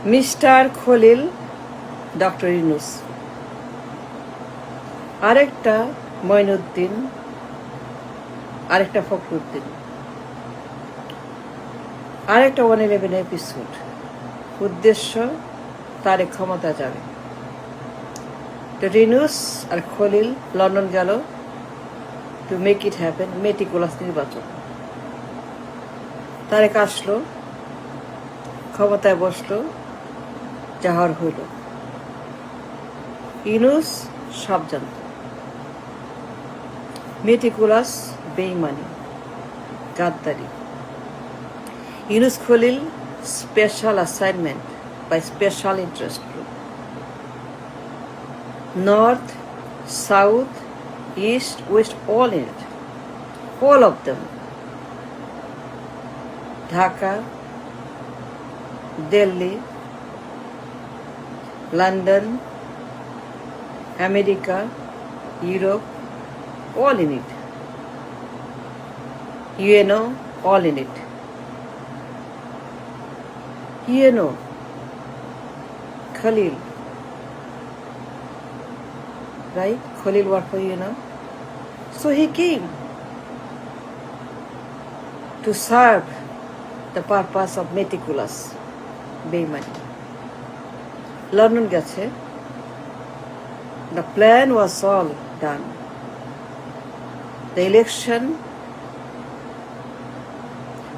Mister Khalil, doctor Yunus, আরেকটা মঈনুদ্দিন, আরেকটা ফখরুদ্দিন, আরেকটা 111 এপিসোড। উদ্দেশ্য তারেক ক্ষমতা যাবে। ইউনূস আর খলিল লন্ডন গেল to make it happen, meticulous নির্বাচন। তারেক আসলো, ক্ষমতায় বসলো, যাহার হইল। ইউনূস সব জানত। মেটিকুলাস বেইমানি, গাদ্দারি। Yunus Khalil special assignment by special interest group. North, south, east, west, all in it. All of them. Dhaka, Delhi, London, America, Europe, all in it. UNO, all in it. UNO, Khalil, right? Khalil worked for UNO. So he came to serve the purpose of meticulous বেইমানি। London গেছে, the plan was all done. The election,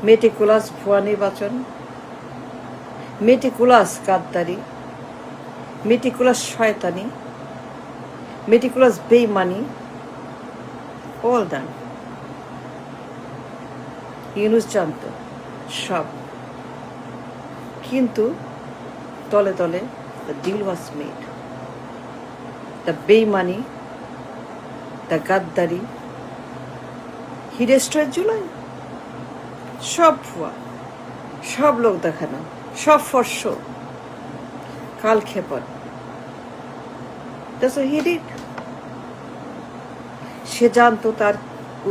meticulous ভুয়া নির্বাচন, meticulous গাদ্দারি, meticulous শয়তানি, meticulous বেইমানি, all done. Yunus জানত সব, কিন্তু তলে তলে the deal was made. The বেইমানি, the গাদ্দারি, he destroyed July. সব ভুয়া, সব লোক দেখানো, সব ফর শো, কালক্ষেপণ। That's what he did. সে জানতো তার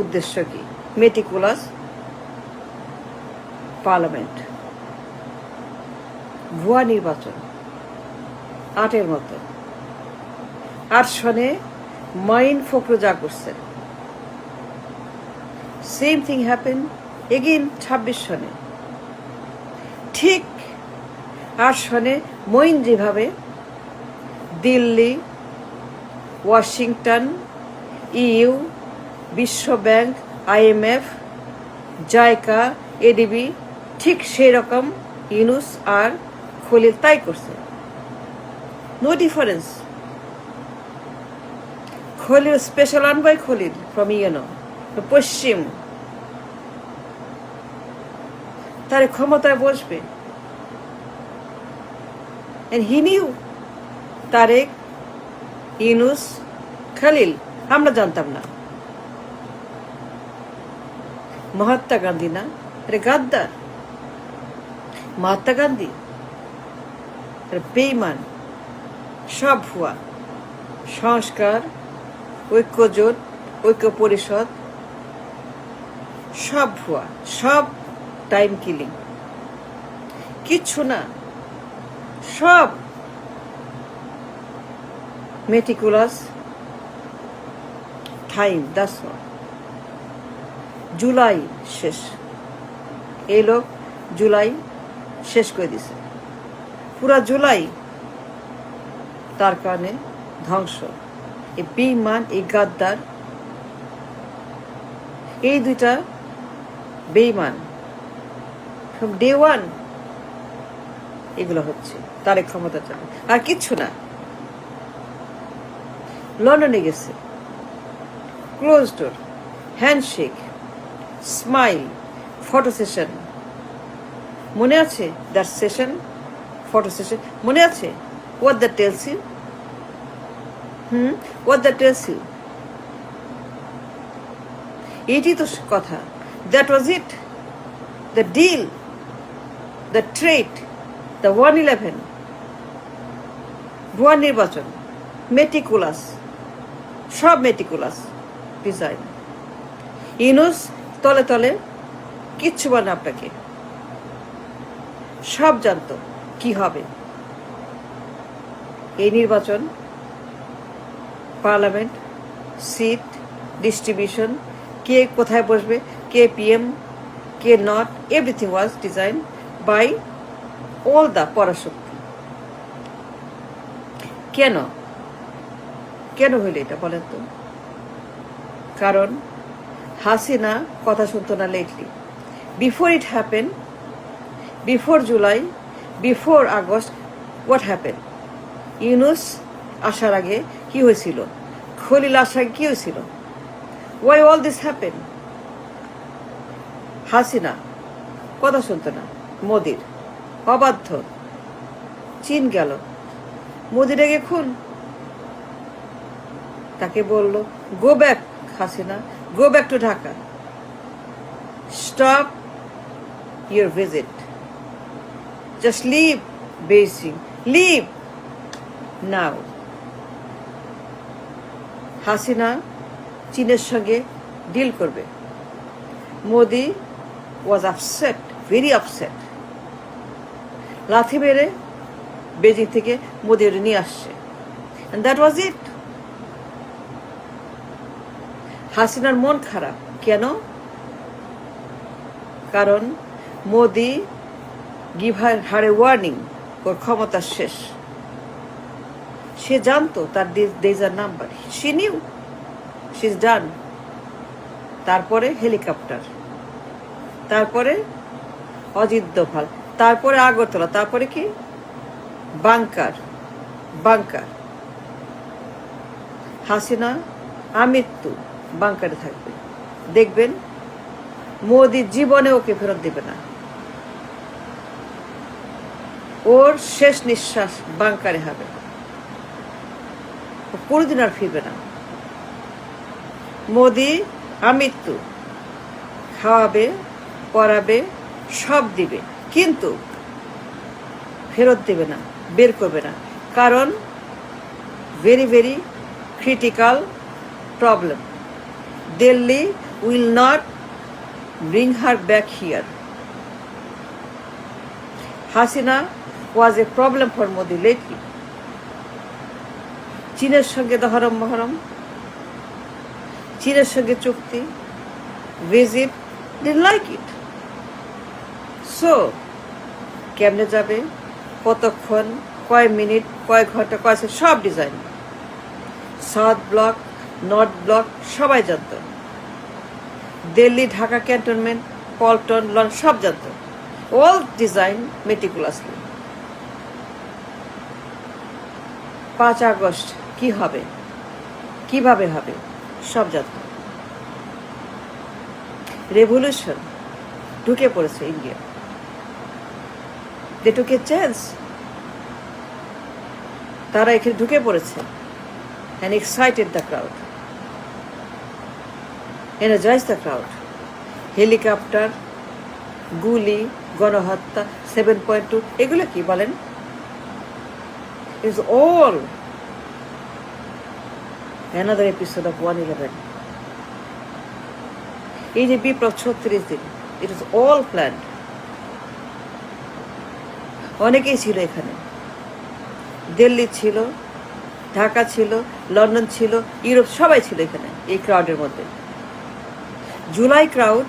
উদ্দেশ্য কি। মেটিকুলাস পার্লামেন্ট, ভুয়া নির্বাচন, 8-এর মতো। 8 সনে মাইন ফখরু যা করছেন, সেম থিং হ্যাপেন এগেইন 26 সনে। ঠিক 8 সনে মঈন যেভাবে দিল্লি, ওয়াশিংটন, ইউ, বিশ্ব ব্যাংক, IMF, জাইকা, এডিবি, ঠিক সেই রকম ইউনূস আর খলিল তাই করছে। No difference. খলিল স্পেশাল আনবাই খলিল ফ্রম ইউনো, পশ্চিম। তার ক্ষমতায় বসবে। And he knew Tarique, Yunus, Khalil, আমরা জানতাম না। মহাত্মা গান্ধী না, আরে গাদ্দার। মহাত্মা গান্ধী বেইমান, সব ভুয়া। সংস্কার, ঐক্যজোট, ঐক্য পরিষদ, সব ভুয়া, সব টাইম কিলিং, কিচ্ছু না, সব meticulous time. That's all. July শেষ, এই লোক জুলাই শেষ করে দিছে। পুরা জুলাই তার কারণে ধ্বংস। এই বেঈমান, এই গাদ্দার, এই দুইটা বেঈমান ফ্রম ডে ওয়ান এগুলো হচ্ছে। তারেক ক্ষমতা চাবে, আর কিচ্ছু না। লন্ডনে গেছে, close door, handshake, smile, photo session. মনে আছে দ্যাট সেশন, ফটো সেশন মনে আছে? What that tells you? What that tells you? এটাই তো কথা। That was it, the deal, the trade, the 111 ভুয়া নির্বাচন, মেটিকুলাস, সব মেটিকুলাস ডিজাইন। ইউনূস তলে তলে কিচ্ছু বলে আপনাকে, সব জানতো কি হবে। এই নির্বাচন, পার্লামেন্ট, সিট ডিস্ট্রিবিউশন, কে কোথায় বসবে, কে পিএম, কে not, everything was design by all the পরাশক্তি। কেন কেন হইল এটা বলেন তো? কারণ হাসিনা কথা শুনতো না lately. Before it happen, before July, before August, what happen? Yunus আসার আগে কি হয়েছিল? খলিল আসার আগে কি হয়েছিল? Why all this happen? Hasina কথা শুনতো না মোদির, অবাধ্য, চীন গেল, মোদির আগে খুন। তাকে বলল go back Hasina, go back to Dhaka, stop your visit, just leave Beijing, leave now. Hasina চীনের সঙ্গে ডিল করবে। Modi was upset, very upset. লাথি মেরে বেজিং থেকে মোদি ওটা নিয়ে আসছে, and that was it. হাসিনার মন খারাপ কেন? কারণ মোদি হারে ওয়ার্নিং, ওর ক্ষমতা শেষ। সে জানতো তার days are numbered. She knew she's done. তারপরে হেলিকপ্টার, তারপরে অজিত দোভাল, তারপরে আগরতলা, তারপরে কি বাংকার, বাংকার। হাসিনা আমৃত্যু বাংকারে থাকবে। দেখবেন মোদি জীবনে ওকে ফেরত দেবে না। ওর শেষ নিঃশ্বাস বাংকারে হবে, ও কোনোদিন আর ফিরবে না। মোদি আমৃত্যু খাওয়াবে, পড়াবে, সব দিবে, কিন্তু ফেরত দেবে না, বের করবে না। কারণ very very critical problem. Delhi will not bring her back here. Hasina was A problem for Modi lately. চীনের সঙ্গে দহরম মহরম, চীনের সঙ্গে চুক্তি, visit, didn't like it. So কেমনে যাবে, কতক্ষণ, কয় মিনিট, কয় ঘন্টা, কয় সব design. South block, north block সবাই জানত। দিল্লি, ঢাকা ক্যান্টনমেন্ট, পল্টন, লন্ডন সব জানত। All design meticulously. 5 আগস্ট কি হবে, কিভাবে হবে, সব জানত। রেভলিউশন ঢুকে পড়েছে ইন্ডিয়া। দে টুক এ চান্স। তারা এখানে ঢুকে পড়েছে, and excited the crowd, energized the crowd. Helicopter, গুলি, গণহত্যা, 7.2 এগুলো কি বলেন? It's all another episode of 1/11. এই যে বিপ্লব 36 দিন, it is all planned. অনেকেই ছিল এখানে। দিল্লি ছিল, ঢাকা ছিল, লন্ডন ছিল, ইউরোপ সবাই ছিল এখানে এই ক্রাউডের মধ্যে। জুলাই ক্রাউড,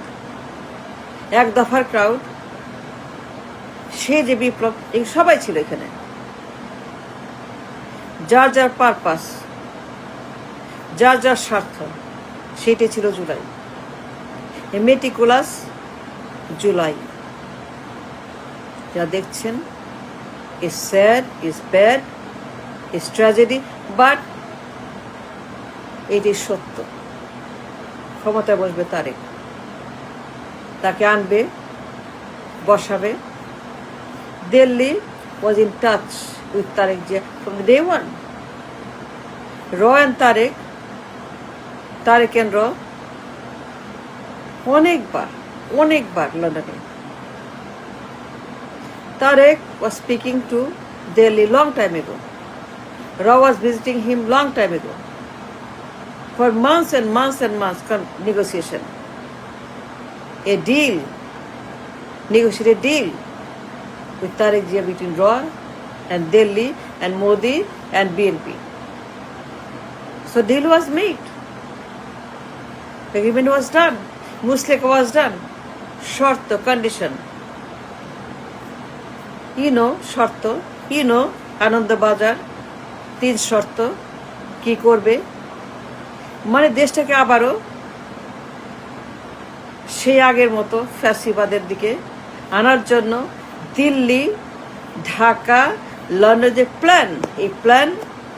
এক দফার ক্রাউড, সে যে বিপ্লব, এই সবাই ছিল এখানে। যার যার পারপাস, যার যার স্বার্থ, সেটাই ছিল জুলাই। এ মেটিকুলাস জুলাই যা দেখছেন, is sad, is bad, is tragedy, but এটি সত্য। ক্ষমতায় বসবে তারেক, তাকে আনবে, বসাবে। Delhi was in touch with Tariq Jia from day one. Raw and Tariq and Raw অনেকবার লন্ডনে। Tariq was speaking to Delhi long time ago. Raw was visiting him long time ago. For months and months and months negotiation. A deal, negotiated deal with Tariq Jia between Raw and Delhi and Modi and BNP. So deal was made. Agreement was done. Musleka was done. Sharto, condition. You know, Sharto. You know, Ananda Bajar. 3 শর্ত কি করবে, মানে দেশটাকে আবারও সেই আগের মতো ফ্যাসিবাদের দিকে আনার জন্য দিল্লি, ঢাকা, লন্ডনের যে প্ল্যান, এই প্ল্যান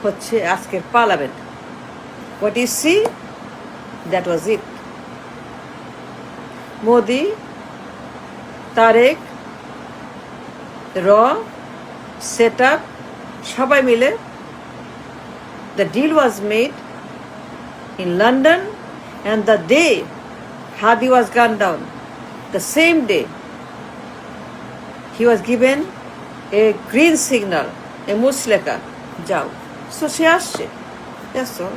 হচ্ছে আজকের parliament. What you see, that was it. Modi, Tarique, র, সেট আপ, সবাই মিলে the deal was made in London, and the day Hadi was gunned down, the same day he was given a green signal, a Musleka, jao. So she asked, that's all.